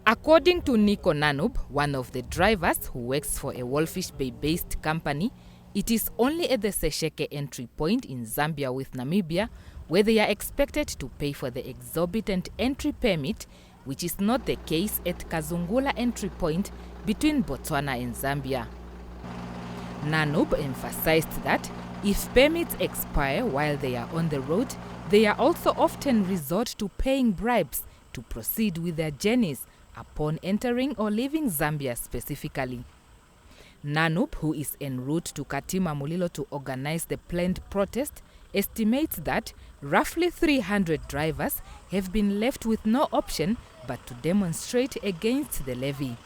According to Nico Nanub, one of the drivers who works for a Wolfish Bay-based company, it is only at the Sesheke entry point in Zambia with Namibia where they are expected to pay for the exorbitant entry permit, which is not the case at Kazungula entry point between Botswana and Zambia. Nanub emphasized that if permits expire while they are on the road, they are also often resort to paying bribes to proceed with their journeys upon entering or leaving Zambia specifically. Nanub, who is en route to Katima Mulilo to organize the planned protest, estimates that roughly 300 drivers have been left with no option but to demonstrate against the levy.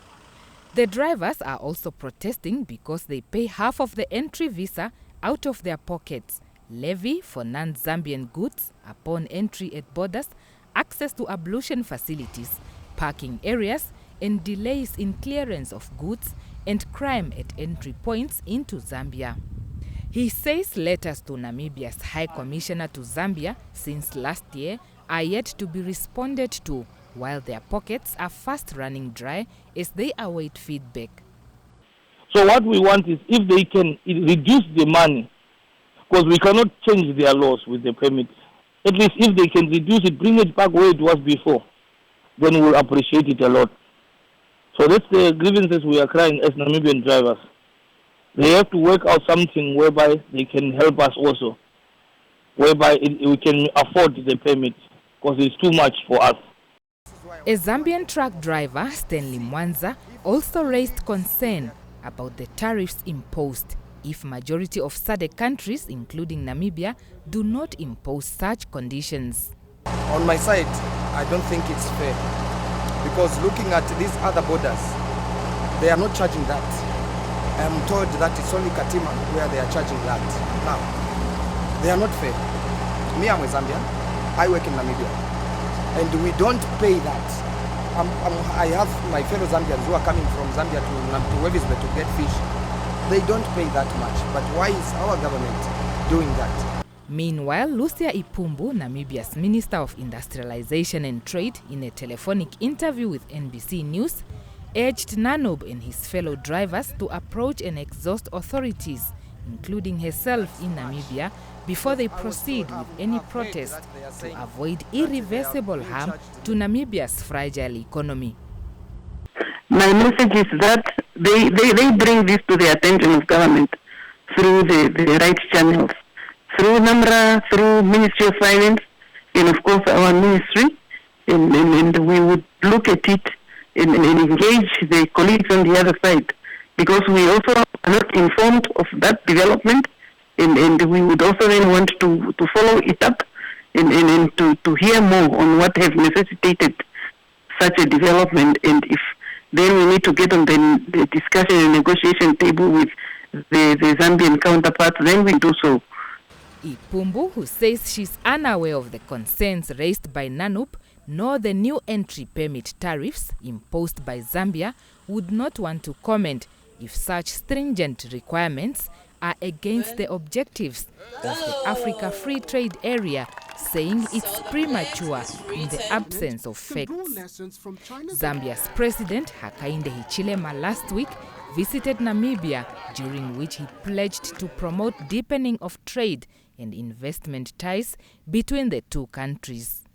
The drivers are also protesting because they pay half of the entry visa out of their pockets, levy for non-Zambian goods upon entry at borders, access to ablution facilities, parking areas, and delays in clearance of goods and crime at entry points into Zambia. He says letters to Namibia's High Commissioner to Zambia since last year are yet to be responded to, while their pockets are fast running dry as they await feedback. So what we want is if they can reduce the money, because we cannot change their laws with the permits. At least if they can reduce it, bring it back where it was before, then we'll appreciate it a lot. So that's the grievances we are crying as Namibian drivers. They have to work out something whereby they can help us also, whereby we can afford the permit, because it's too much for us. A Zambian truck driver, Stanley Mwanza, also raised concern about the tariffs imposed if majority of SADC countries, including Namibia, do not impose such conditions. On my side, I don't think it's fair, because looking at these other borders, they are not charging that. I am told that it's only Katima where they are charging that. Now, they are not fair. Me, I'm a Zambian. I work in Namibia, and we don't pay that. I have my fellow Zambians who are coming from Zambia to Wevisbe to get fish. They don't pay that much, but why is our government doing that? Meanwhile, Lucia Ipumbu, Namibia's Minister of Industrialization and Trade, in a telephonic interview with NBC News, urged Nanub and his fellow drivers to approach and exhaust authorities, including herself in Namibia, before they proceed with any protest to avoid irreversible harm to Namibia's fragile economy. My message is that they bring this to the attention of government through the right channels, through NAMRA, through Ministry of Finance, and of course our ministry, and we would look at it and engage the colleagues on the other side, because we also are not informed of that development, and we would also then want to follow it up and to hear more on what has necessitated such a development, and if then we need to get on the discussion and negotiation table with the Zambian counterparts, then we do so. Ipumbu, who says she's unaware of the concerns raised by Nanub, nor the new entry permit tariffs imposed by Zambia, would not want to comment if such stringent requirements are against the objectives of the Africa Free Trade Area, saying it's premature in the absence of facts. Zambia's President Hakainde Hichilema last week visited Namibia, during which he pledged to promote deepening of trade and investment ties between the two countries.